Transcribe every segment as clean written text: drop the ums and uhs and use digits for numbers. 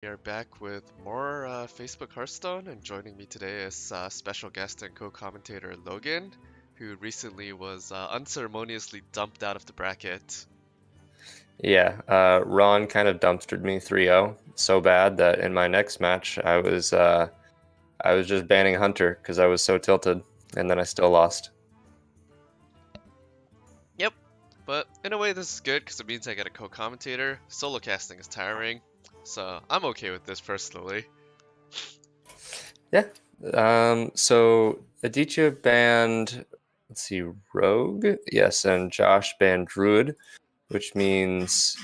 We are back with more Facebook Hearthstone, and joining me today is special guest and co-commentator Logan, who recently was unceremoniously dumped out of the bracket. Yeah, Ron kind of dumpstered me 3-0 so bad that in my next match I was just banning Hunter because I was so tilted, and then I still lost. Yep, but in a way this is good because it means I get a co-commentator. Solo casting is tiring, so I'm okay with this personally. Yeah. So Aditya banned, let's see, Rogue, yes, and Josh banned Druid, which means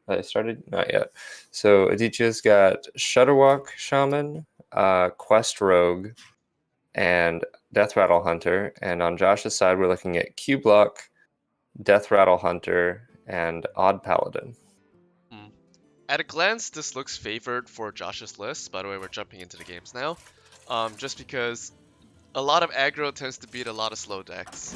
I started not yet. So Aditya's got Shudderwalk Shaman, Quest Rogue, and Death Rattle Hunter. And on Josh's side, we're looking at Q Block, Death Rattle Hunter, and Odd Paladin. Hmm. At a glance, this looks favored for Josh's list. By the way, we're jumping into the games now. Just because a lot of aggro tends to beat a lot of slow decks.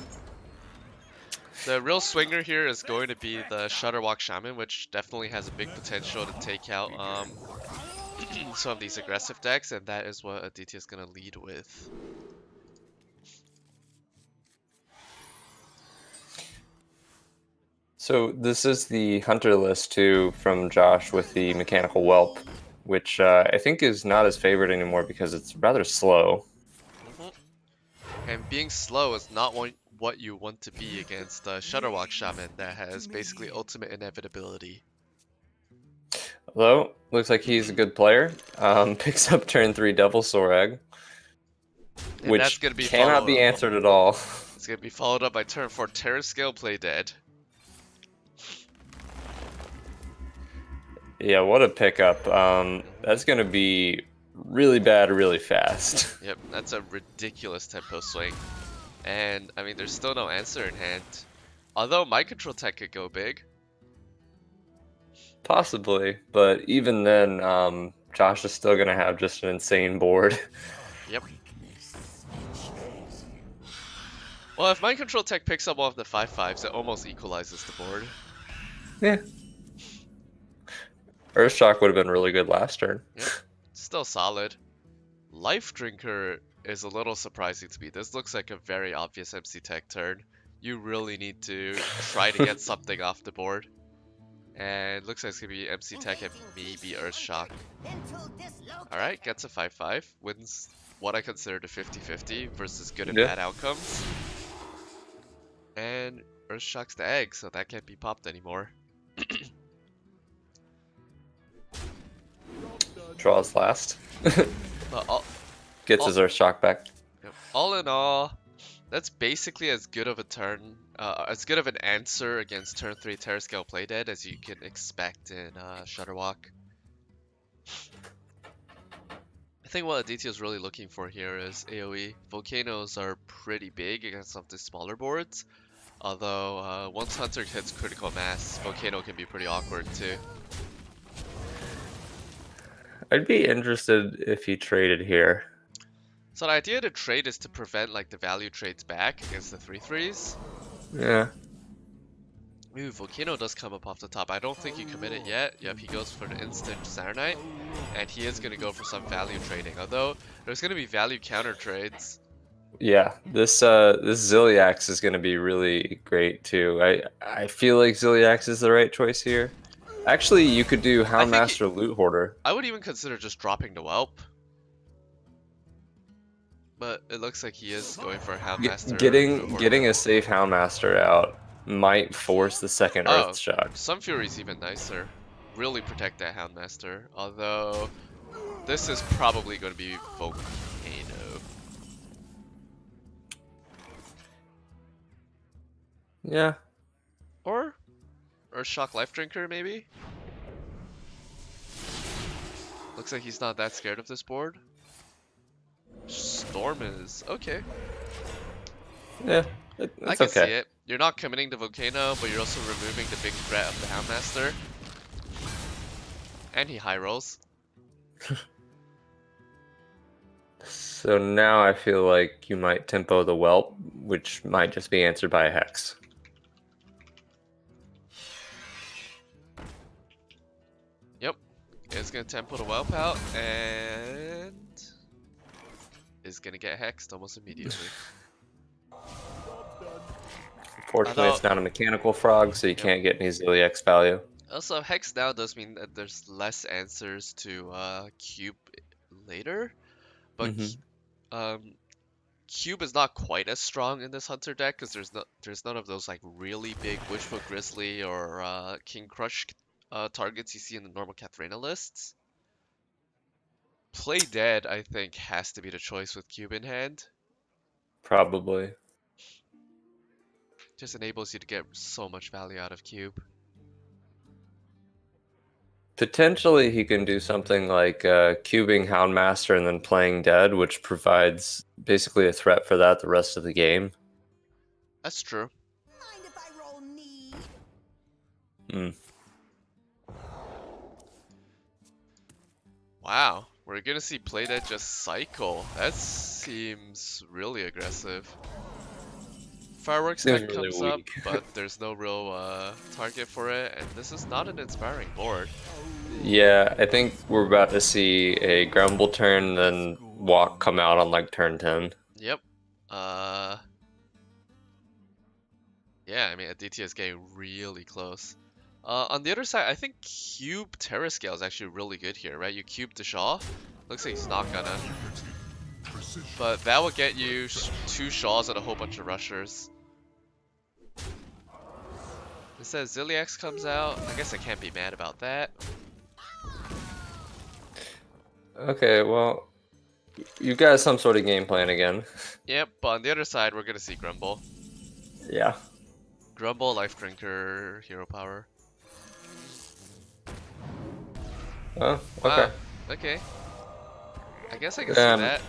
The real swinger here is going to be the Shutterwalk Shaman, which definitely has a big potential to take out some of these aggressive decks, and that is what Aditya is going to lead with. So this is the Hunter list too from Josh with the Mechanical Whelp, which I think is not as favored anymore because it's rather slow. Hmm. And being slow is not what you want to be against the Shutterwalk Shaman that has basically ultimate inevitability. Although, looks like he's a good player. Picks up turn 3 Devil Sorag, And that's which going to be cannot followed be up. answered at all. It's going to be followed up by turn 4 Terror Scale Play Dead. Yeah, what a pickup. That's going to be really bad really fast. Yep, that's a ridiculous tempo swing. And, I mean, there's still no answer in hand. Although Mind Control Tech could go big. Possibly, but even then, Josh is still going to have just an insane board. Yep. Well, if Mind Control Tech picks up one of the 5/5s, it almost equalizes the board. Yeah. Earthshock would have been really good last turn. Yep. Still solid. Life Drinker is a little surprising to me. This looks like a very obvious MC Tech turn. You really need to try to get something off the board. And looks like it's going to be MC Tech and maybe Earthshock. Alright, gets a 5/5. Wins what I consider the 50-50 versus good and Yeah. bad outcomes. And Earthshock's the egg, so that can't be popped anymore. Draws last. But Gets his Earthshock back. all in all, that's basically as good of a turn, as good of an answer against turn 3 Terror Scale Playdead as you can expect in Shutterwalk. I think what Aditya is really looking for here is AoE. Volcanoes are pretty big against some of the smaller boards, although once Hunter hits critical mass, Volcano can be pretty awkward too. I'd be interested if he traded here. So the idea to trade is to prevent like the value trades back against the 3/3s. Yeah. Ooh, Volcano does come up off the top. I don't think he committed yet. Yep, he goes for the instant Saturnight, and he is going to go for some value trading. Although there's going to be value counter trades. Yeah, this Ziliax is going to be really great too. I feel like Ziliax is the right choice here. Actually, you could do Houndmaster Loot Hoarder. I would even consider just dropping the Whelp. But it looks like he is going for a Houndmaster. Getting a safe Houndmaster out might force the second Earthshock. Sun Fury's even nicer. Really protect that Houndmaster. Although this is probably going to be Volcano. Yeah. Or Shock Life Drinker, maybe? Looks like he's not that scared of this board. Storm is okay. Yeah, I can see it. You're not committing to Volcano, but you're also removing the big threat of the Houndmaster. And he high rolls. So now I feel like you might tempo the Whelp, which might just be answered by a Hex. Yep. is gonna tempo the Whelp out and is gonna get hexed almost immediately. Fortunately, Although, it's not a mechanical frog, so you yep. can't get an easily X value. Also, hex now does mean that there's less answers to cube later, but Hmm. um, cube is not quite as strong in this hunter deck because there's none of those like really big Wishful Grizzly or King Crush targets you see in the normal Katharina lists. Play Dead, I think, has to be the choice with cube in hand. Probably. Just enables you to get so much value out of cube. Potentially, he can do something like cubing Houndmaster and then playing dead, which provides basically a threat for that the rest of the game. That's true. Mind if I roll knee? Hmm. Wow, we're gonna see Play Dead just cycle. That seems really aggressive. Fireworks Seems tech really comes up, weak. but there's no real target for it, and this is not an inspiring board. Yeah, I think we're about to see a Grumble turn, then Walk come out on like turn 10. Yep. Uh, yeah, I mean, Adithya is getting really close. On the other side, I think Cube Terra Scale is actually really good here, right? You cube the Shaw. Looks like he's not gonna. But that will get you 2 Shaws and a whole bunch of rushers. Instead, Ziliax comes out. I guess I can't be mad about that. Okay, well, you got some sort of game plan again. Yep, but on the other side, we're gonna see Grumble. Yeah. Grumble, Life Drinker, Hero Power. Oh, Wow. okay. Okay. I guess I can see that.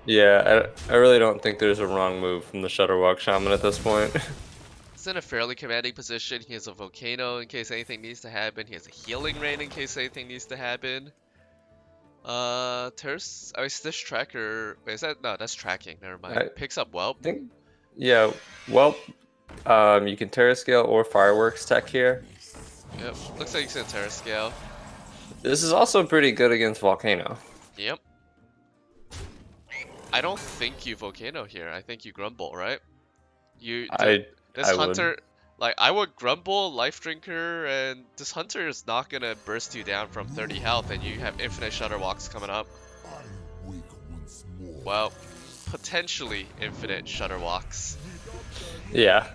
Yeah, I really don't think there's a wrong move from the Shutterwalk Shaman at this point. He's in a fairly commanding position. He has a Volcano in case anything needs to happen. He has a Healing Rain in case anything needs to happen. Terse. Oh, is this tracker? Wait, is that? No, that's tracking. Never mind. I Picks up Whelp. think, yeah, well, you can Terrascale or Fireworks tech here. Yep. Looks like he's in Terra Scale. This is also pretty good against Volcano. Yep. I don't think you Volcano here. I think you Grumble, right? This I hunter, would. like I would Grumble, Life Drinker, and this hunter is not gonna burst you down from 30 health, and you have infinite Shutterwalks coming up. Well, potentially infinite Shutterwalks. Yeah.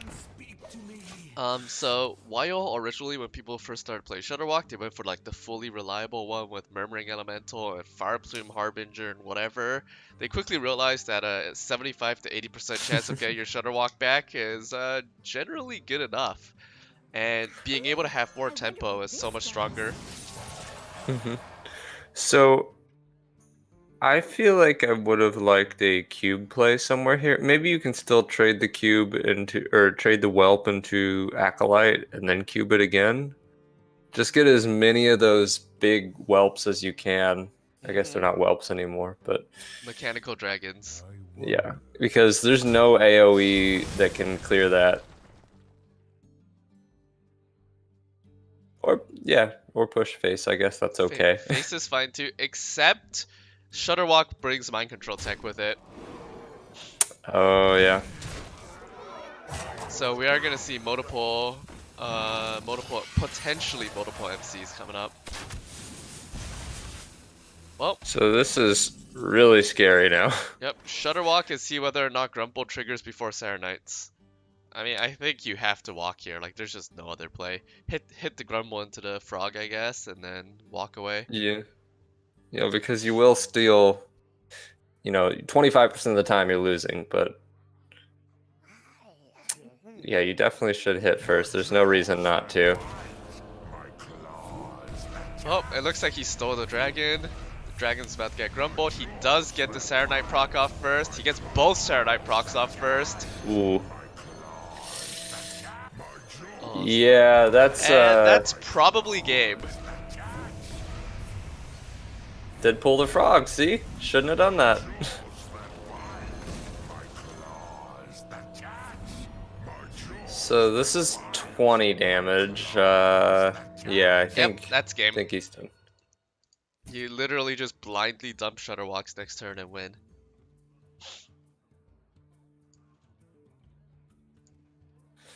So while originally when people first started playing Shutterwalk, they went for like the fully reliable one with Murmuring Elemental and Fire Plume Harbinger and whatever. They quickly realized that a 75 to 80% chance of getting your Shutterwalk back is generally good enough. And being able to have more tempo is so much stronger. So I feel like I would have liked a cube play somewhere here. Maybe you can still trade the cube into, or trade the whelp into Acolyte and then cube it again. Just get as many of those big whelps as you can. I guess they're not whelps anymore, but Mechanical Dragons. yeah, because there's no AoE that can clear that. Or yeah, or push face. I guess that's okay. Face is fine too, except Shutterwalk brings Mind Control tech with it. Oh yeah. So we are gonna see potentially multiple MCs coming up. Well, So this is really scary now. yep. Shutterwalk and see whether or not Grumble triggers before Serenites. I mean, I think you have to walk here. Like, there's just no other play. Hit the Grumble into the frog, I guess, and then walk away. Yeah. You know, because you will steal, 25% of the time you're losing, but yeah, you definitely should hit first. There's no reason not to. Oh, it looks like he stole the dragon. The dragon's about to get grumbled. He does get the Serenite proc off first. He gets both Serenite procs off first. Ooh. Oh, Yeah, that's probably game. Did pull the frog, see? Shouldn't have done that. So this is 20 damage. Yeah, I think Yep, that's game. he's done. he literally just blindly dump Shutterwalks next turn and win.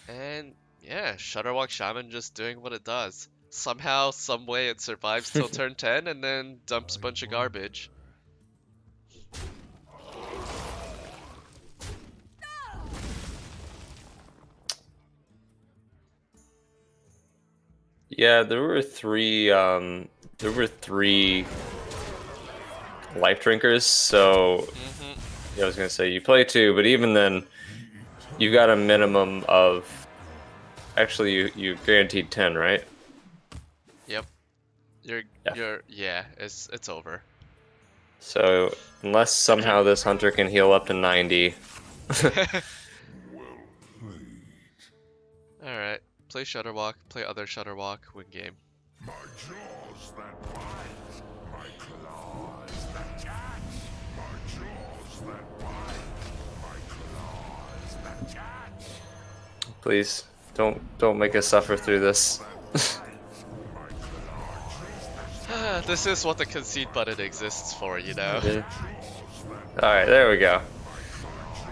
And yeah, Shutterwalk Shaman just doing what it does. Somehow, some way it survives till turn 10 and then dumps a bunch of garbage. Yeah, there were three life drinkers, so yeah, I was gonna say you play 2, but even then, you got a minimum of. Actually, you guaranteed 10, right? Yep. It's over. So unless somehow this hunter can heal up to 90, Alright. Play Shutterwalk, play other Shutterwalk, win game. My jaws that bite, my claws that catch, my jaws that bite, my claws that catch. please don't make us suffer through this. This is what the concede button exists for, you know? Yeah. All right, there we go.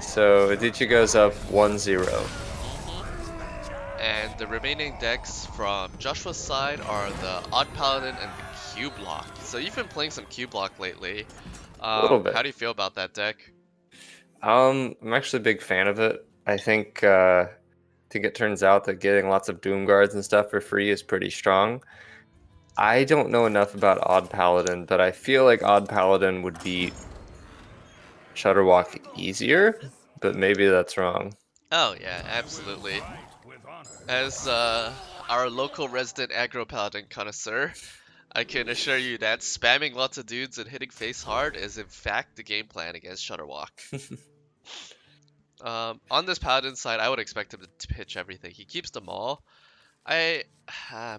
So Adithya goes up 1-0. And the remaining decks from Joshua's side are the Odd Paladin and the Q Block. So you've been playing some Q Block lately. A little bit. How do you feel about that deck? I'm actually a big fan of it. I think it turns out that getting lots of Doom Guards and stuff for free is pretty strong. I don't know enough about Odd Paladin, but I feel like Odd Paladin would beat Shutterwalk easier, but maybe that's wrong. Oh yeah, absolutely. As our local resident aggro paladin connoisseur, I can assure you that spamming lots of dudes and hitting face hard is in fact the game plan against Shutterwalk. On this paladin side, I would expect him to pitch everything. He keeps the Maul.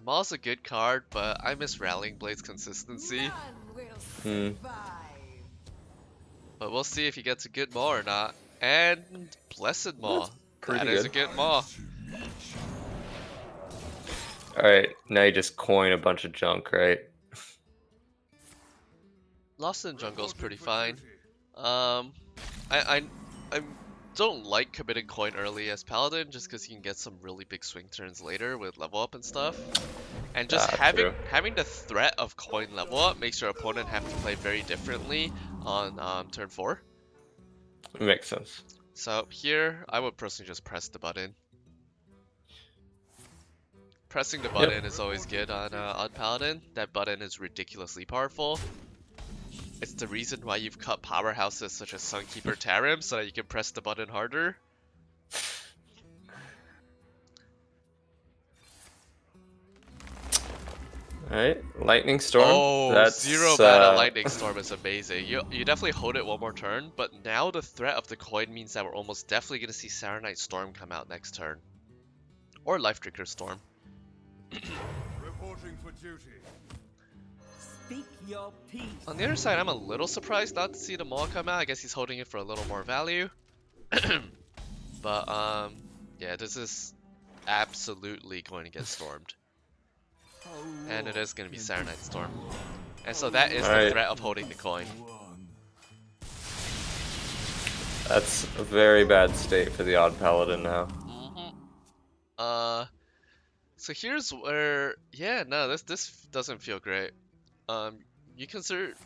Maul's a good card, but I miss Rallying Blade's consistency. None will survive. But we'll see if he gets a good Maul or not. And Blessed Maul. pretty That is a good. good Maul. Alright, now you just coin a bunch of junk, right? Lost in Jungle's pretty fine. I don't like committing coin early as Paladin just because you can get some really big swing turns later with level up and stuff. And just True. having the threat of coin level up makes your opponent have to play very differently on turn 4. It makes sense. So here, I would personally just press the button. Pressing the button is always good on Paladin. That button is ridiculously powerful. It's the reason why you've cut powerhouses such as Sunkeeper Tarim so that you can press the button harder. Alright, Lightning Storm. Oh, That's, 0 mana Lightning Storm is amazing. You definitely hold it one more turn, but now the threat of the coin means that we're almost definitely going to see Saronite Storm come out next turn. Or Life Drinker Storm. Reporting for duty. Speak your peace. On the other side, I'm a little surprised not to see the Maul come out. I guess he's holding it for a little more value. But, yeah, this is absolutely going to get stormed. And it is going to be Saronite Storm. And so that is the threat of holding the coin. That's a very bad state for the Odd Paladin now. So here's where, yeah, no, this doesn't feel great. You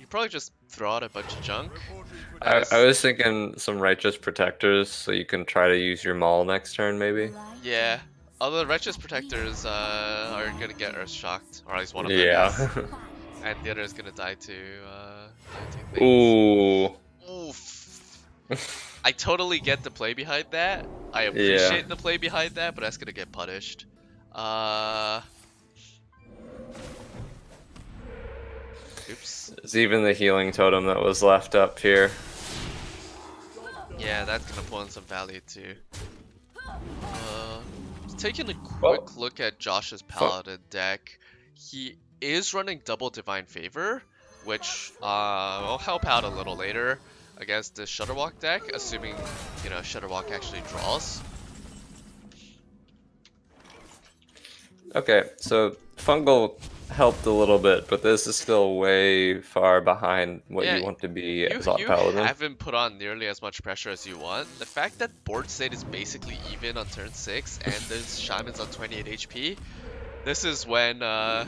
probably just throw out a bunch of junk. I was thinking some Righteous Protectors so you can try to use your Maul next turn, maybe. Yeah, although the Righteous Protectors are gonna get Earth Shocked, or at least one of them is. And the other is gonna die to things. Ooh. Oof. I totally get the play behind that. I appreciate the play behind that, but that's gonna get punished. Oops. It's even the healing totem that was left up here. Yeah, that's gonna pull in some value too. Taking a quick look at Josh's Paladin deck, he is running double Divine Favor, which will help out a little later against the Shutterwalk deck, assuming, you know, Shutterwalk actually draws. Okay, so Fungal helped a little bit, but this is still way far behind what Yeah, you want to be you as a you paladin. haven't put on nearly as much pressure as you want. The fact that board state is basically even on turn 6 and there's shamans on 28 HP, this is when I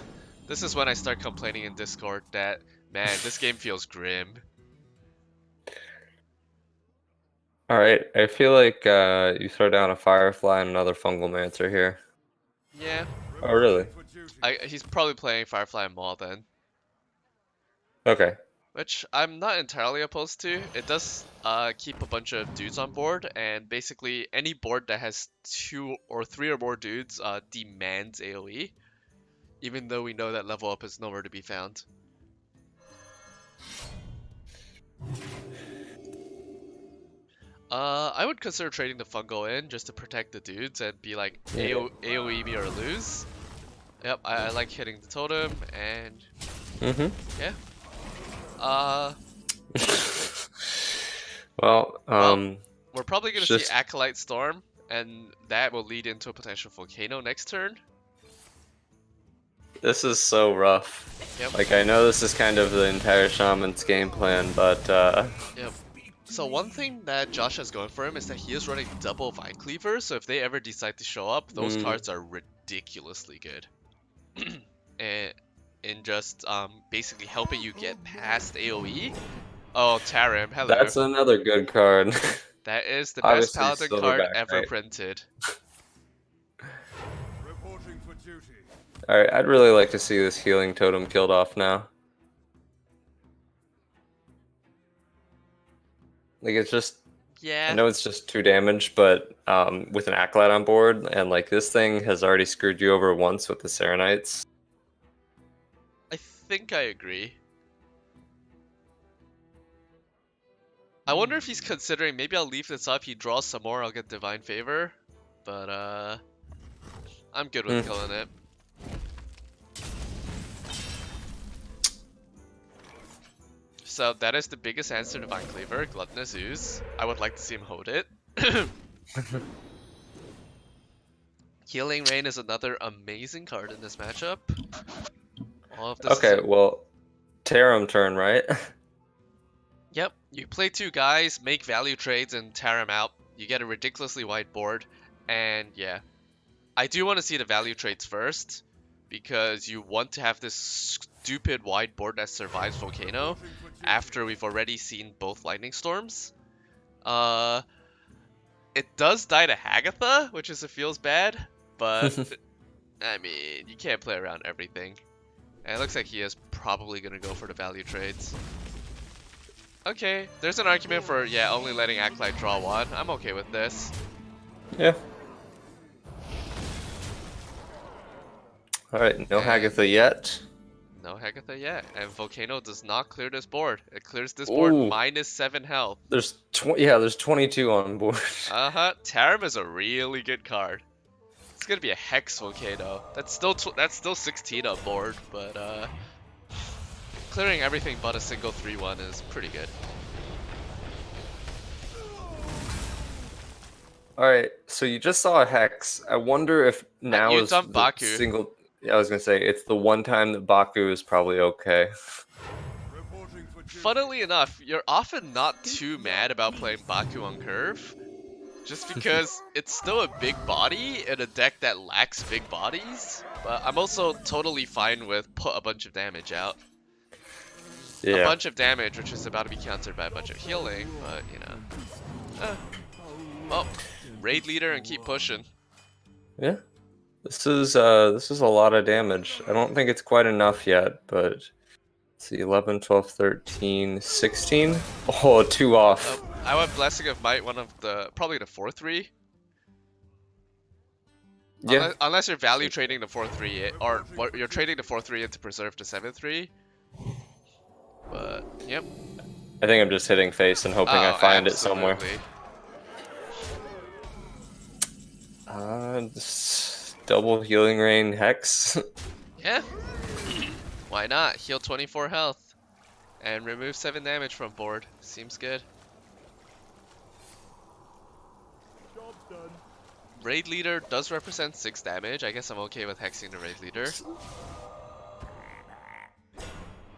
start complaining in Discord that man, this game feels grim. All right, I feel like you throw down a Firefly and another Fungal Mancer here. Yeah, Oh, really? For duty. he's probably playing Firefly and Maul then, Okay. which I'm not entirely opposed to. It does keep a bunch of dudes on board, and basically any board that has 2 or 3 or more dudes demands AoE, even though we know that level up is nowhere to be found. I would consider trading the fungal in just to protect the dudes and be like AoE me or lose. Yep, I like hitting the totem and yeah. Well, Well, we're probably gonna see just Acolyte Storm, and that will lead into a potential volcano next turn. this is so rough. Yep. Like, I know this is kind of the entire shaman's game plan, but Yep. So one thing that Josh has going for him is that he is running double Vine Cleaver, so if they ever decide to show up, those cards are ridiculously good. and in just basically helping you get past AoE. Oh, Tarim, hello. that's another good card. That is the best Obviously, paladin card Silverback, ever right? printed. Reporting for duty. Alright, I'd really like to see this healing totem killed off now. Like, it's just, I Yeah, know it's just 2 damage, but with an Acolyte on board, and like this thing has already screwed you over once with the Serenites. I think I agree. I wonder if he's considering maybe I'll leave this up, he draws some more, I'll get Divine Favor. But I'm good with killing it. So that is the biggest answer to Vine Cleaver, Gluttonous Ooze. I would like to see him hold it. Healing Rain is another amazing card in this matchup. All of this Okay, is... well, Tarim turn, right? Yep, you play 2 guys, make value trades, and tear them out. You get a ridiculously wide board, and yeah. I do want to see the value trades first, because you want to have this stupid wide board that survives Volcano after we've already seen both Lightning Storms. It does die to Hagatha, which is feels bad, but I mean, you can't play around everything. And it looks like he is probably going to go for the value trades. Okay, there's an argument for, yeah, only letting Acolyte draw 1. I'm okay with this. Yeah. Alright, no Hagatha yet. No Hagatha yet. And Volcano does not clear this board. It clears this board minus 7 health. There's there's 22 on board. Tarim is a really good card. It's gonna be a Hex Volcano. That's still 16 on board, but clearing everything but a single 3/1 is pretty good. Alright, so you just saw a Hex. I wonder if now you is dumped the Baku. single... Yeah, I was gonna say, it's the one time that Baku is probably okay. Reporting for duty. Funnily enough, you're often not too mad about playing Baku on curve, just because it's still a big body in a deck that lacks big bodies. But I'm also totally fine with put a bunch of damage out. Yeah. A bunch of damage, which is about to be countered by a bunch of healing, but you know. Well, raid leader and keep pushing. Yeah. This is a lot of damage. I don't think it's quite enough yet, but let's see, 11, 12, 13, 16. Oh, 2 off. I went Blessing of Might, one of the probably the 4/3. Yeah. Unless you're value trading the 4/3, or you're trading the 4/3 into preserve the 7/3. But yep. I think I'm just hitting face and hoping I find it somewhere. Absolutely. Double healing rain Hex. Yeah. Why not? Heal 24 health and remove 7 damage from board. Seems good. Job's done. Raid leader does represent 6 damage. I guess I'm okay with hexing the raid leader.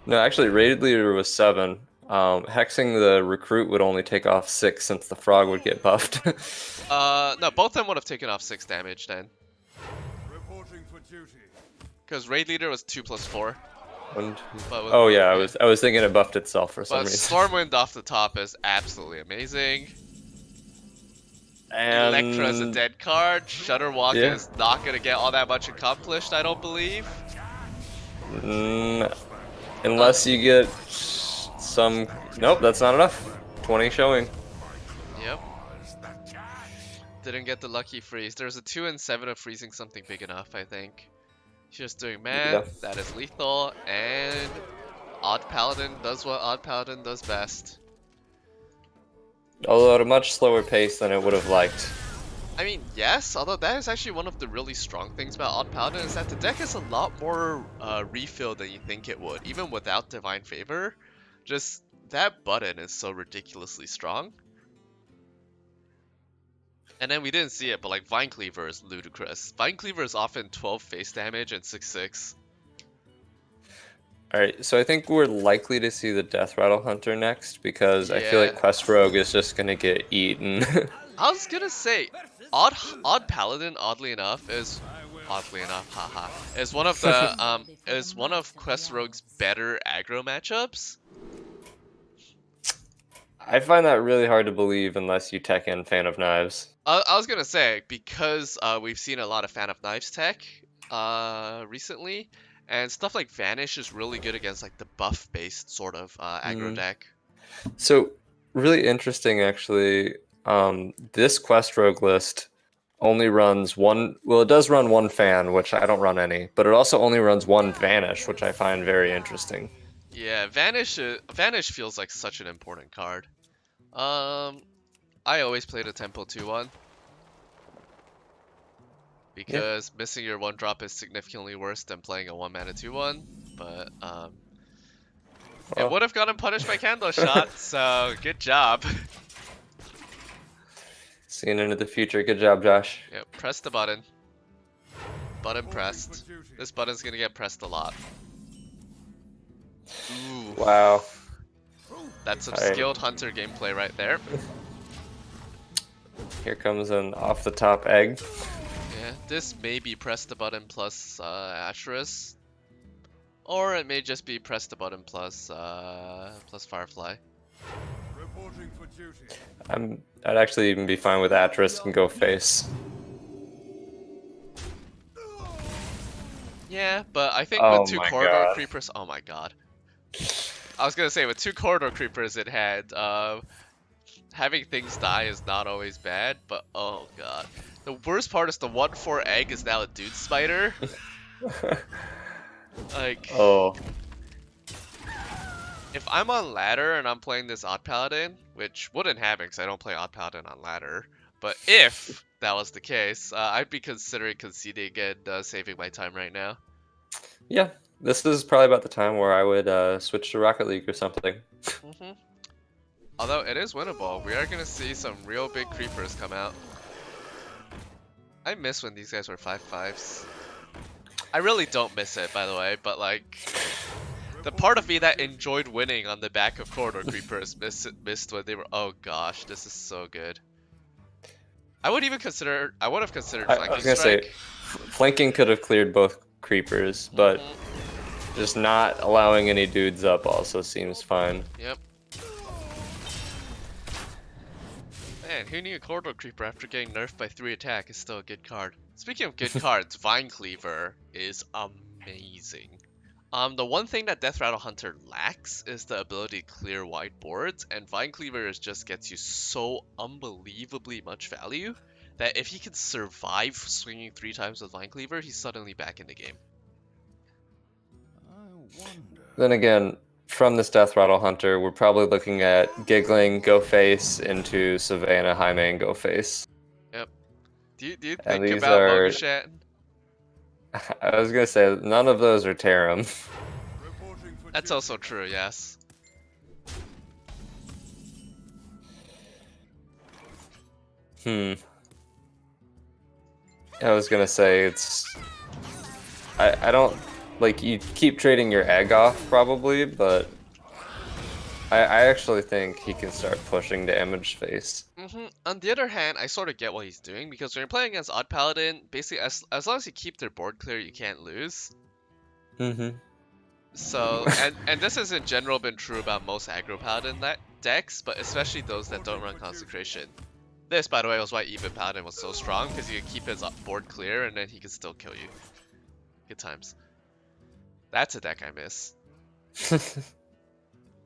No, actually, rated leader was 7. Hexing the recruit would only take off 6 since the frog would get buffed. No, both of them would have taken off 6 damage then. Reporting for duty. Because raid leader was 2 plus 4. One, two- But with, oh yeah, I was thinking it buffed itself for some but reason. Stormwind off the top is absolutely amazing. And Electra's a dead card. Shutterwalk Yeah. is not gonna get all that much accomplished, I don't believe. Unless you get some. Nope, that's not enough. 20 showing. Yep. Didn't get the lucky freeze. There's a 2 and 7 of freezing something big enough, I think. Just doing Yeah. math, that is lethal, and Odd Paladin does what Odd Paladin does best. Although at a much slower pace than it would have liked. I mean, yes, although that is actually one of the really strong things about Odd Paladin is that the deck is a lot more refill than you think it would, even without Divine Favor. Just that button is so ridiculously strong. And then we didn't see it, but like Vine Cleaver is ludicrous. Vine Cleaver is often 12 face damage and 6/6. Alright, so I think we're likely to see the Death Rattle Hunter next because I feel Yeah. like Quest Rogue is just gonna get eaten. I was gonna say, Odd Paladin, oddly enough, is haha, is one of the is one of Quest Rogue's better aggro matchups. I find that really hard to believe unless you tech in Fan of Knives. I was gonna say because we've seen a lot of Fan of Knives tech recently, and stuff like Vanish is really good against like the buff-based sort of aggro deck. So, really interesting actually. This Quest Rogue list only runs one. Well, it does run one Fan, which I don't run any, but it also only runs one Vanish, which I find very interesting. Yeah, Vanish feels like such an important card. I always played a Tempo 2/1 because missing your 1-drop is significantly worse than playing a 1-mana 2/1. But it Well. would have gotten punished by Candle Shot, so good job. Seeing into the future. Good job, Josh. Yep, press the button. Button pressed. This button's gonna get pressed a lot. Ooh, Wow. that's some Alright. skilled hunter gameplay right there. Here comes an off the top egg. Yeah, this may be press the button plus Asherus, or it may just be press the button plus plus Firefly. Reporting for duty. I'd actually even be fine with Atris and go face. Yeah, but I think Oh with 2 my corridor God. creepers, oh my god. I was gonna say with 2 corridor creepers it had having things die is not always bad, but oh god. The worst part is the 1/4 egg is now a dude spider. Like, Oh. if I'm on ladder and I'm playing this Odd Paladin, which wouldn't happen because I don't play Odd Paladin on ladder, but if that was the case, I'd be considering conceding and saving my time right now. Yeah, this is probably about the time where I would switch to Rocket League or something. hmm Although it is winnable, we are gonna see some real big creepers come out. I miss when these guys were 5/5s. I really don't miss it, by the way, but like, the part of me that enjoyed winning on the back of corridor creepers missed when they were. Oh gosh, this is so good. I would have considered I flanking was gonna strike. say, flanking could have cleared both creepers, but just not allowing any dudes up also seems fine. Yep. Man, who knew Corridor Creeper after getting nerfed by 3 attack is still a good card. Speaking of good cards, Vine Cleaver is amazing. The one thing that Death Rattle Hunter lacks is the ability to clear wide boards, and Vine Cleaver just gets you so unbelievably much value that if he can survive swinging 3 times with Vine Cleaver, he's suddenly back in the game. I wonder. Then again, from this Death Rattle Hunter, we're probably looking at Giggling, Go Face, into Savannah, Jaime, and Go Face. Do you And think these about are- Mogashat? I was gonna say, none of those are Tarim. Reporting for That's duty. also true, yes. I was gonna say, I don't like you keep trading your egg off probably, but I actually think he can start pushing damage face. On the other hand, I sort of get what he's doing because when you're playing against Odd Paladin, basically as long as you keep their board clear, you can't lose. Mm-hmm. So and this has in general been true about most aggro Paladin decks, but especially those that don't run Consecration. This, by the way, was why even Paladin was so strong because you could keep his board clear and then he could still kill you. Good times. That's a deck I miss.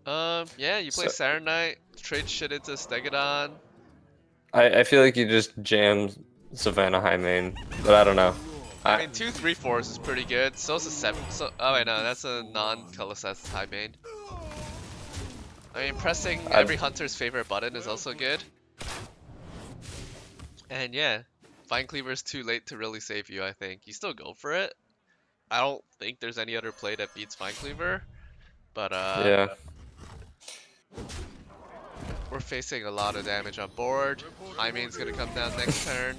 Yeah, you play So- Saturnight, trade shit into Stegodon. I feel like you just jammed Savannah high main, but I don't know. I mean, 2/3/4 is pretty good. So's a 7. So, oh wait, no, that's a non-Colossus high main. I mean, pressing every hunter's favorite button is also good. And yeah, Vine Cleaver's too late to really save you, I think. You still go for it. I don't think there's any other play that beats Vine Cleaver. But, Yeah. we're facing a lot of damage on board. High main's gonna come down next turn.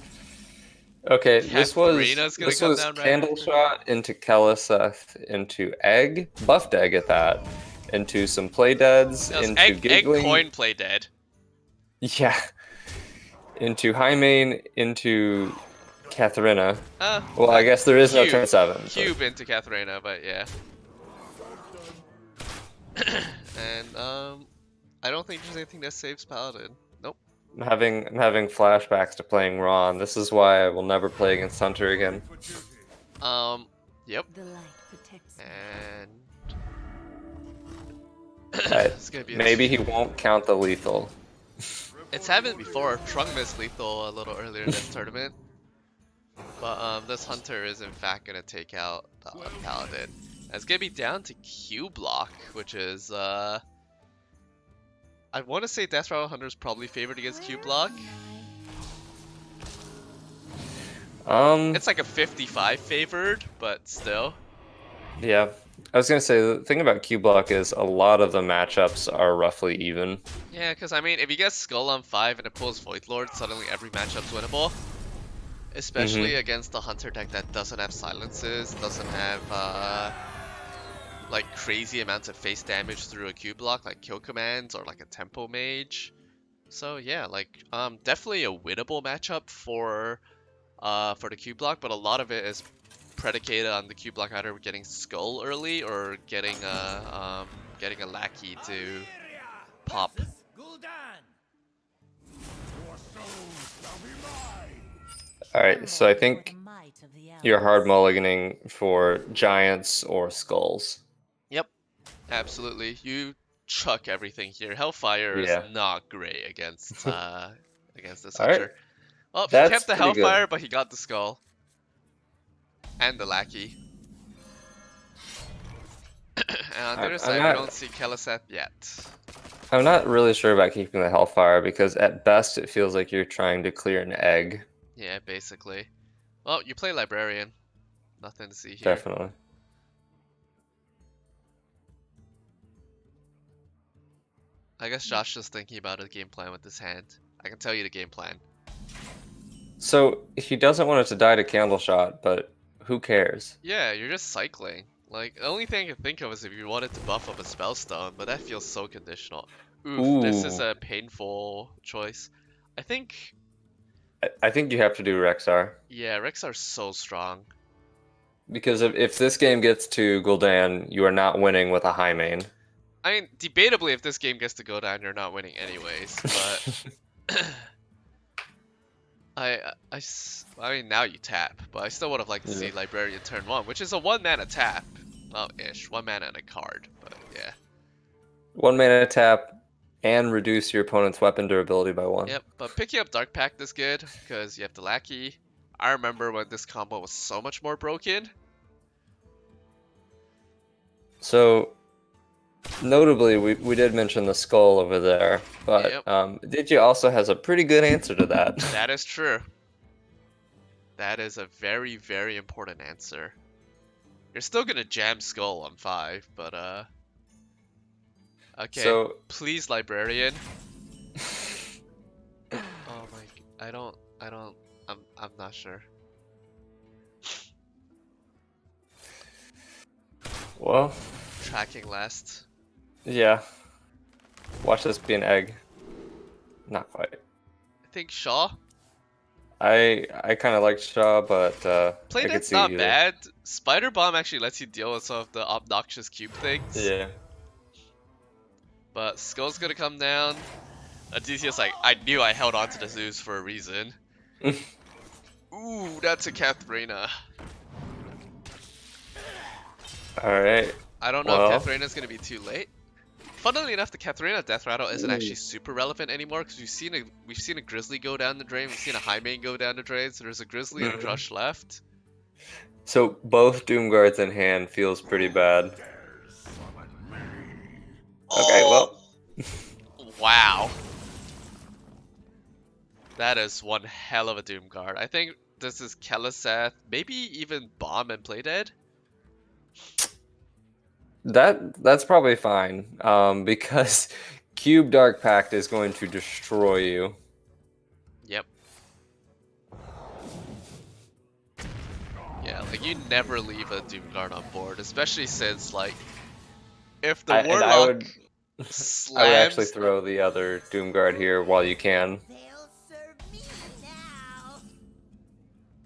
Okay, this was Katharina's gonna this come was down right Candle after. Shot into Keliseth into egg, buffed egg at that, into some play deads, That was into egg giggling. coin play dead. Yeah. Into high main, into Katharina. Well, I guess there is no turn 7. but- Cube into Katharina, but yeah. And I don't think there's anything that saves Paladin. Nope. I'm having flashbacks to playing Ron. This is why I will never play against Hunter again. Yep. The light protects me. And I- it's gonna be Maybe he won't count the lethal. It's happened before. Trung missed lethal a little earlier in this tournament. But this hunter is in fact gonna take out the Paladin. It's gonna be down to Q block, which is I want to say Death Rattle Hunter's probably favored against Q block. It's like a 55 favored, but still. Yeah. I was gonna say the thing about Q block is a lot of the matchups are roughly even. Yeah, because I mean, if you get Skull on 5 and it pulls Void Lord, suddenly every matchup's winnable. Especially against the Hunter deck that doesn't have silences, doesn't have like crazy amounts of face damage through a Q block, like kill commands or like a tempo mage. So yeah, like definitely a winnable matchup for the Q block, but a lot of it is predicated on the Q block either getting Skull early or getting a lackey to pop. Alright, so I think The might of the you're hard mulliganing for giants or skulls. Yep, absolutely. You chuck everything here. Hellfire Yeah. is not great against against this All right. hunter. Well, he That's kept the pretty good. Hellfire, but he got the Skull. And the Lackey. And on the other side, we don't see Keliseth yet. I'm not really sure about keeping the Hellfire because at best it feels like you're trying to clear an egg. Yeah, basically. Well, you play Librarian. Nothing to see here. Definitely. I guess Josh is thinking about a game plan with his hand. I can tell you the game plan. So he doesn't want it to die to Candle Shot, but who cares? Yeah, you're just cycling. Like, the only thing I can think of is if you wanted to buff up a Spellstone, but that feels so conditional. Oof, this is Ooh. a painful choice. I think, I think you have to do Rexar. yeah, Rex are so strong. Because if this game gets to Gul'dan, you are not winning with a high main. I mean, debatably, if this game gets to go down, you're not winning anyways, but... I mean, now you tap, but I still would have liked to see Librarian turn 1, which is a 1-mana tap. Well, ish. 1 mana and a card, but yeah. 1 mana tap and reduce your opponent's weapon durability by 1. Yep, but picking up Dark Pact is good, because you have the Lackey. I remember when this combo was so much more broken. So, notably, we did mention the skull over there, but Yep. Adithya also has a pretty good answer to that. That is true. That is a very, very important answer. You're still gonna jam Skull on 5, but okay, So, please Librarian. Oh my, I'm not sure. Well, Tracking last. yeah. Watch this be an egg. Not quite. I think Shaw. I kind of like Shaw, but I could Playdead's see not either. bad. Spider Bomb actually lets you deal with some of the obnoxious cube things. Yeah. But Skull's gonna come down. Adithya's like, I knew I held on to the Zeus for a reason. Ooh, that's a Katharina. Alright. I don't know Well. if Katharina's gonna be too late. Funnily enough, the Katharina Death Rattle isn't actually super relevant anymore because we've seen a Grizzly go down the drain, we've seen a High Main go down the drain, so there's a Grizzly and a Crush left. So both Doom Guards in hand feels pretty bad. Okay, well. Wow. That is one hell of a Doom Guard. I think this is Keliseth, maybe even Bomb and Playdead. That's probably fine. Because Cube Dark Pact is going to destroy you. Yep. Yeah, like you never leave a Doom Guard on board, especially since like if the I Warlock would actually slams. throw the other Doom Guard here while you can. They'll serve me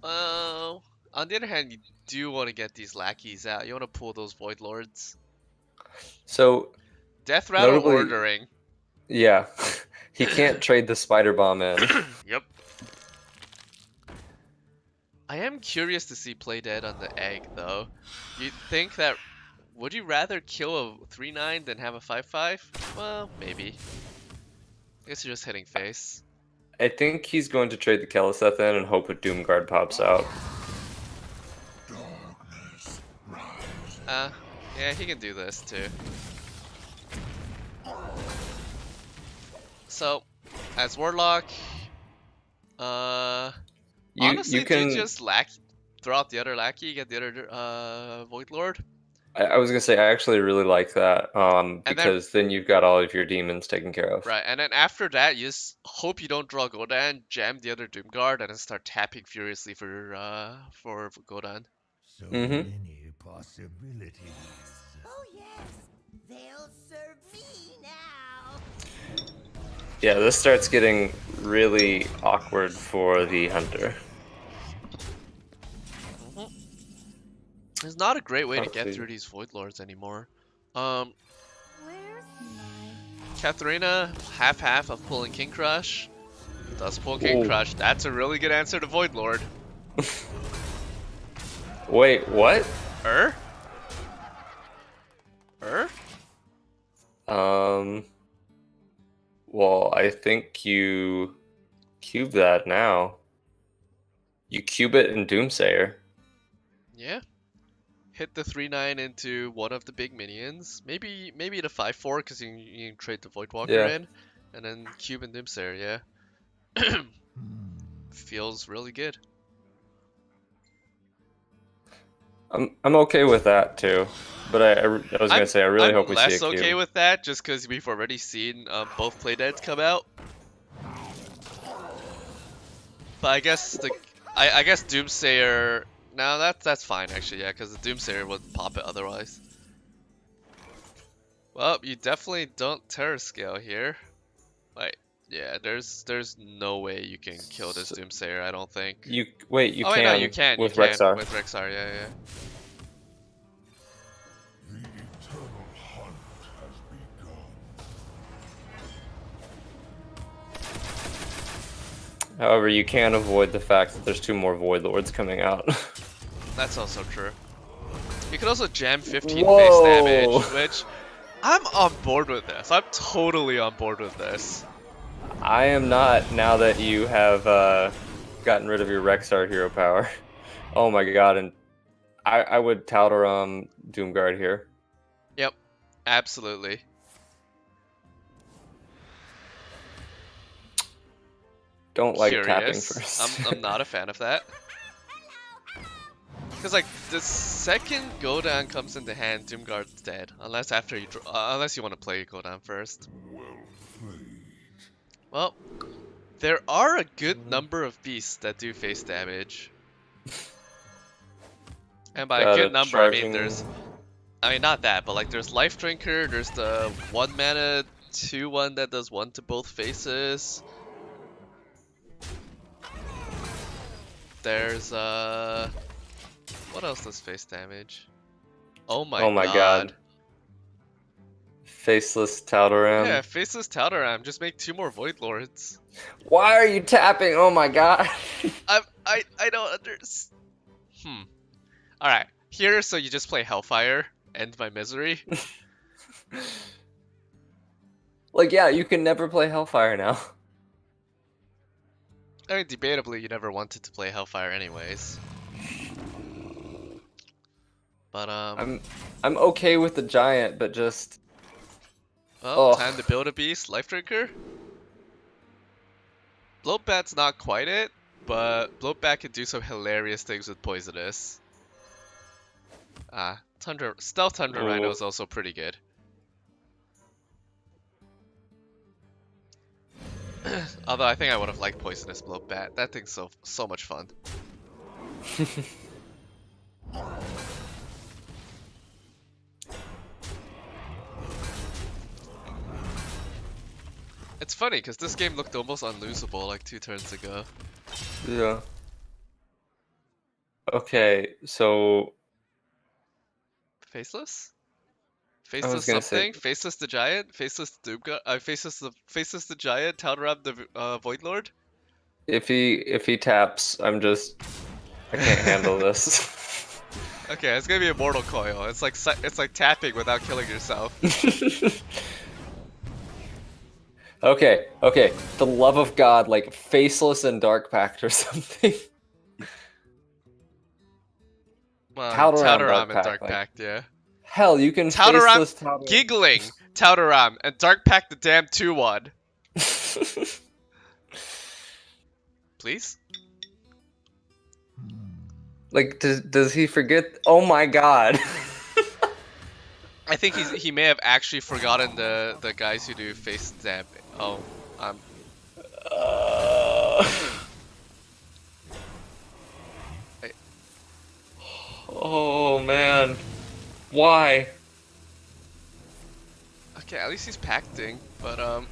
now. On the other hand, you do want to get these lackeys out. You want to pull those Void Lords. So Death Rattle notably, ordering. yeah, he can't trade the Spider Bomb in. Yep. I am curious to see Playdead on the egg, though. You think that... Would you rather kill a 3-9 than have a 5-5? Well, maybe. I guess you're just hitting face. I think he's going to trade the Keliseth in and hope a Doom Guard pops out. Yeah, he can do this, too. So, as Warlock... honestly, you can. do you just throw out the other lackey, get the other Void Lord? I was gonna say I actually really like that. Because then you've got all of your demons taken care of. Right, and then after that, you just hope you don't draw Godan, jam the other Doom Guard, and then start tapping furiously for Godan. So many possibilities. Oh yes, they'll serve me now. Yeah, this starts getting really awkward for the hunter. It's not a great way to get Honestly. through these Void Lords anymore. Where's my... Katharina, half of pulling King Crush. Does pull King Ooh. Crush. That's a really good answer to Void Lord. Wait, what? Er? Well, I think you cube that now. You cube it in Doomsayer. Yeah. Hit the 3-9 into one of the big minions. Maybe the 5-4 because you can trade the Void Walker Yeah. in. And then cube and Doomsayer, yeah. Feels really good. I'm okay with that too, but I was gonna say I really hope we see a less cube. okay with that just because we've already seen both Playdeads come out. But I guess I guess Doomsayer. No, that's fine actually, yeah, because the Doomsayer would pop it otherwise. Well, you definitely don't Terror Scale here. Like, yeah, there's no way you can kill this Doomsayer. I don't think. You Oh wait, no, you can. with you can Rexar. with Rexar, yeah. The eternal hunt has begun. However, you can't avoid the fact that there's 2 more Void Lords coming out. That's also true. You could also jam 15 Whoa. face damage, which I'm on board with this. I'm totally on board with this. I am not, now that you have gotten rid of your Rexar hero power. Oh my god, and I would touter Doomguard here. Yep, absolutely. Don't like tapping Curious. first. I'm not a fan of that. Because like the second Godan comes into hand, Doomguard's dead. Unless after you unless you want to play Godan first. Well played. Well, there are a good number of beasts that do face damage. And by a good number, I mean I mean, not that, but like there's Life Drinker, there's the 1 mana 2/1 that does 1 to both faces. There's what else does face damage? Oh my Oh my god. god. Faceless Tal'Daram. Yeah, faceless Tal'Daram, just make 2 more Void Lords. Why are you tapping? Oh my god. I don't understand. Alright, here so you just play Hellfire, end my misery. Like, yeah, you can never play Hellfire now. I mean, debatably, you never wanted to play Hellfire anyways. But I'm okay with the giant, but just well, ugh. time to build a beast, Life Drinker. Bloatbat's not quite it, but Bloatbat can do some hilarious things with Poisonous. Stealth Tundra Rhino is also pretty good. Although I think I would have liked Poisonous Bloatbat. That thing's so much fun. It's funny because this game looked almost unlosable like 2 turns ago. Yeah. Okay, so Faceless? was Faceless gonna something? say- Faceless the Giant? Faceless the Faceless the Giant? Tal'Daram the Void Lord? if he taps, I can't handle this. Okay, it's gonna be a Mortal Coil. It's like tapping without killing yourself. Okay, the love of God, like Faceless and Dark Pact or something. Well, Tal'Daram, and Dark like- Pact, yeah. Hell, you can Tal'Daram Faceless Tal'Daram. Giggling Tal'Daram and Dark Pact the damn 2/1. Please? Like, does he forget? Oh my god. I think he may have actually forgotten the guys who do face stab. Oh, Oh man. Why? okay. At least he's pacting, but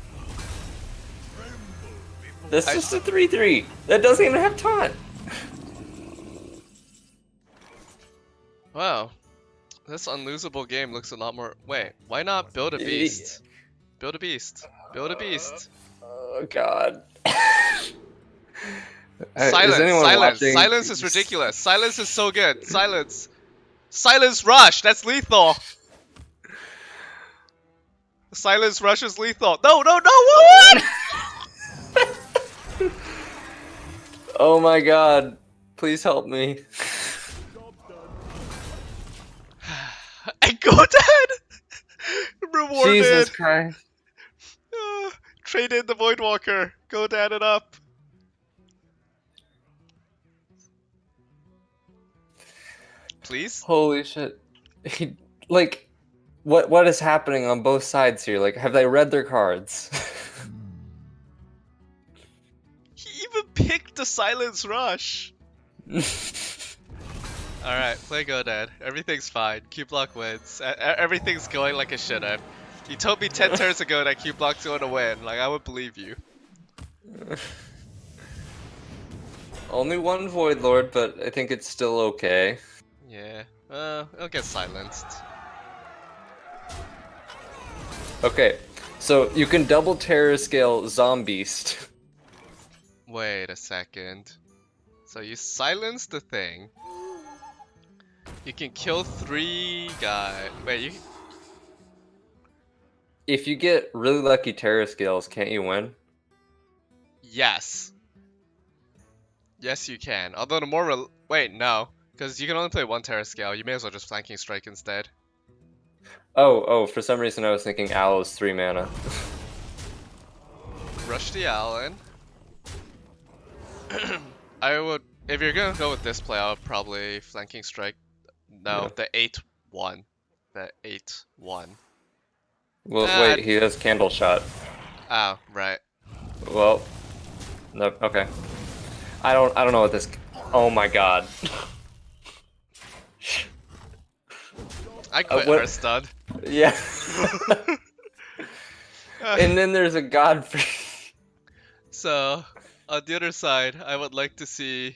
That's just a 3/3. That doesn't even have taunt. wow, this unlosable game looks a lot more. Wait, why not build a beast? Build a beast. Build a beast. Oh god. Silence. Silence is ridiculous. Silence is so good. Silence. Silence rush. That's lethal. Silence rush is lethal. No. What? Oh my god. Please help me. And go dead. Rewarded. Jesus Christ. Trade in the Voidwalker. Go down and up. Please? Holy shit. Like, what is happening on both sides here? Like, have they read their cards? He even picked the Silence Rush. Alright, play Godad. Everything's fine. Q-Block wins. Everything's going like it should have. You told me 10 turns ago that Q-Block's going to win. Like, I would believe you. Only one Void Lord, but I think it's still okay. Yeah. It'll get silenced. Okay, so you can double terror scale Zombeast. Wait a second. So you silence the thing. You can kill 3 guys. Wait, you... If you get really lucky terror scales, can't you win? Yes. Yes, you can. Although the more... Wait, no. Because you can only play 1 Terra Scale. You may as well just Flanking Strike instead. Oh, for some reason I was thinking Owl is 3 mana. Rush the Allen. I would... If you're gonna go with this play, I would probably Flanking Strike... No, Yeah. the 8-1. The 8-1. Well, wait, he has Candle Shot. Oh, right. Well, no, okay. I don't know what this... Oh my god. I quit what- Hearthstone. Yeah. And then there's a Godfrey. So, on the other side, I would like to see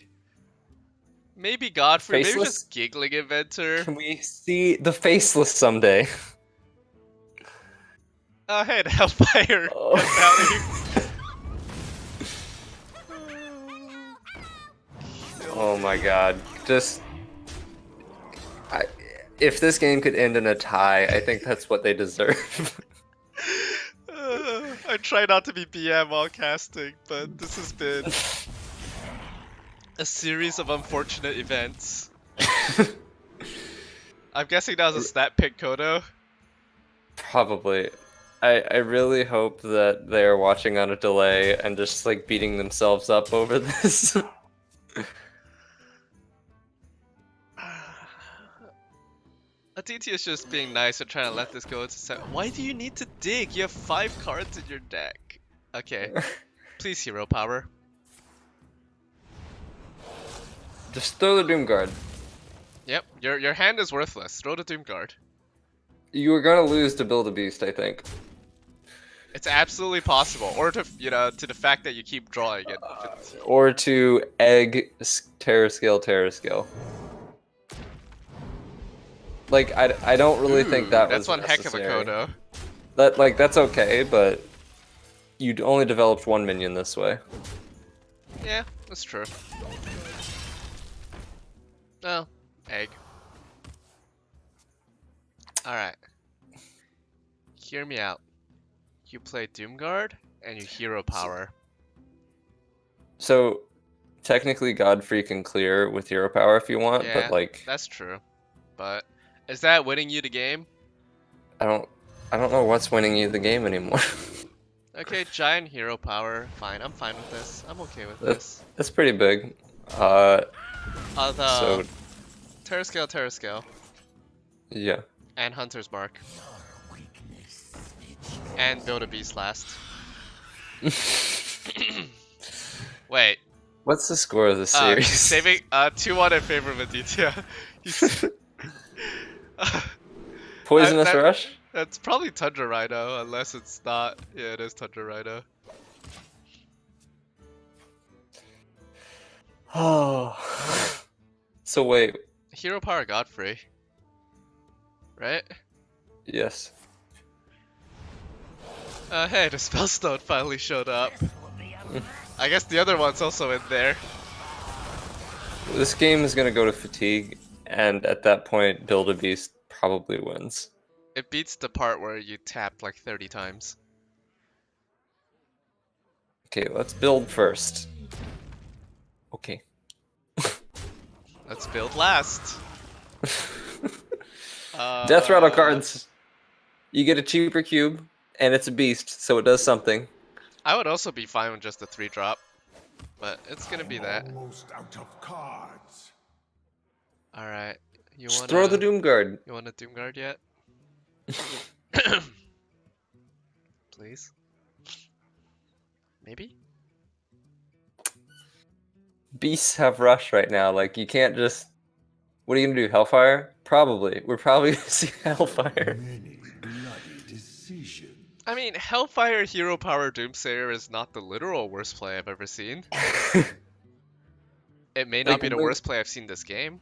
maybe Godfrey, maybe Faceless? just Giggling Inventor. Can we see the Faceless someday? Oh, hey, the Hellfire Oh. Gun Valley. Oh my god. Just... if this game could end in a tie, I think that's what they deserve. I try not to be BM while casting, but this has been a series of unfortunate events. I'm guessing that was a stat pick Kodo. Probably. I really hope that they're watching on a delay and just like beating themselves up over this. Adithya is just being nice and trying to let this go into set. Why do you need to dig? You have 5 cards in your deck. Okay. Please hero power. Just throw the Doom Guard. Yep, your hand is worthless. Throw the Doom Guard. You were gonna lose to Build a Beast, I think. It's absolutely possible. Or to to the fact that you keep drawing it. Or to egg Terror Scale. Like I don't really think that That's was one heck of a necessary. Kodo. That's okay, but you only developed 1 minion this way. Yeah, that's true. Oh, egg. Alright. Hear me out. You play Doomguard and you hero power. So technically Godfrey can clear with hero power if you want, Yeah, but like that's true. But is that winning you the game? I don't know what's winning you the game anymore. Okay, giant hero power. Fine, I'm fine with this. I'm okay with this. That's pretty big. The Terror Scale, Yeah. and Hunter's Mark. And Build a Beast last. Wait. What's the score of this He's series? saving 2-1 in favor of Aditya. He's Poisonous that- Rush? That's probably Tundra Rhino, unless it's not. Yeah, it is Tundra Rhino. Oh. So wait, Hero Power Godfrey. Right? yes. Hey, the Spellstone finally showed up. I guess the other one's also in there. This game is gonna go to fatigue, and at that point, Build a Beast probably wins. It beats the part where you tapped like 30 times. Okay, let's build first. Okay. Let's build last. Death Rattle cards. You get a cheaper cube, and it's a beast, so it does something. I would also be fine with just a 3-drop, but it's gonna be that. Almost out of cards. All right, you Just wanna throw the Doom Guard. You want a Doomguard yet? Please. Maybe. Beasts have rush right now. Like you can't just. What are you gonna do? Hellfire? Probably. We're probably gonna see Hellfire. Many bloody decisions. I mean, Hellfire Hero Power Doomsayer is not the literal worst play I've ever seen. It may not Like, be the wait- worst play I've seen this game.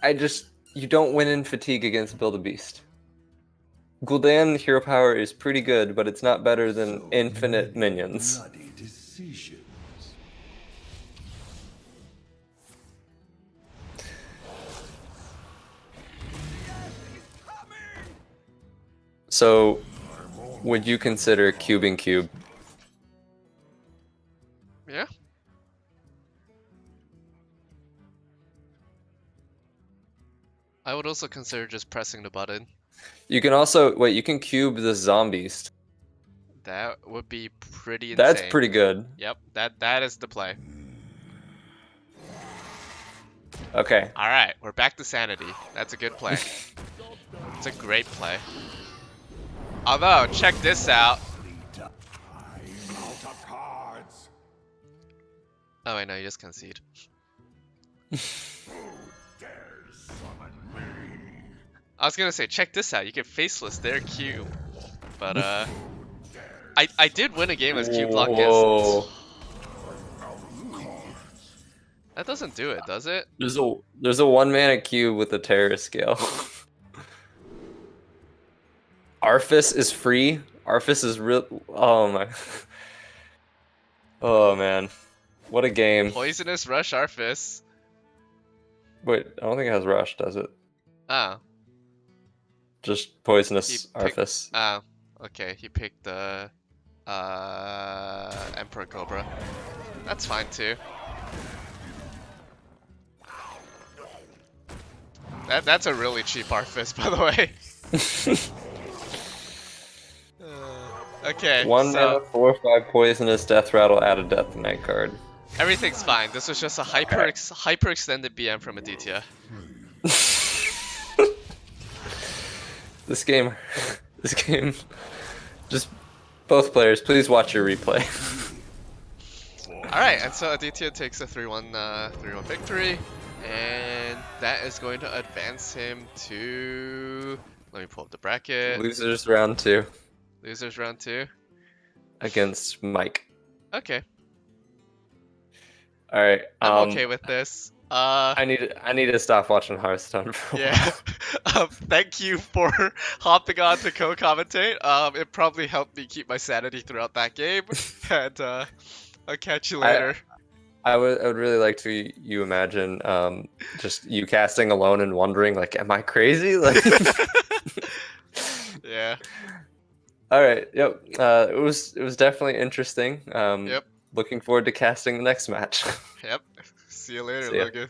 I just. You don't win in fatigue against Build a Beast. Gul'dan Hero Power is pretty good, but it's not better than So infinite many minions. Bloody decisions. So, would you consider cubing cube? Yeah. I would also consider just pressing the button. You can also wait. You can cube the zombies. That would be pretty insane. That's pretty good. Yep, that is the play. Okay. All right, we're back to sanity. That's a good play. It's a great play. Although, check this out. I'm out of cards. Oh wait, no, you just concede. Who dares summon me? I was gonna say, check this out. You can faceless their cube, but I did win a game as cube block Whoa. against. That doesn't do it, does it? There's a 1-mana cube with a terror scale. Arthas is free. Arthas is real. Oh my. Oh man, what a game. Poisonous Rush Arthas. Wait, I don't think it has rush, does it? Oh, Just poisonous He picked- Arthas. oh, okay. He picked the Emperor Cobra. That's fine too. That's a really cheap Arthas, by the way. Okay, 1 so mana, 4/5 poisonous death rattle, add a death knight card. everything's fine. This was just a hyper extended BM from Adithya. This game, just both players, please watch your replay. All right, and so Adithya takes a 3-1 victory, and that is going to advance him to. Let me pull up the bracket. Losers round 2 Losers round 2. against Mike. Okay, All right, I'm okay with this. I need to stop watching Hearthstone. For a Yeah. while. Thank you for hopping on to co-commentate. It probably helped me keep my sanity throughout that game, and I'll catch you later. I would really like to you imagine just you casting alone and wondering like, am I crazy? Like, Yeah. all right, yep. It was definitely interesting. Yep. Looking forward to casting the next match. Yep. See you later, See ya. Logan.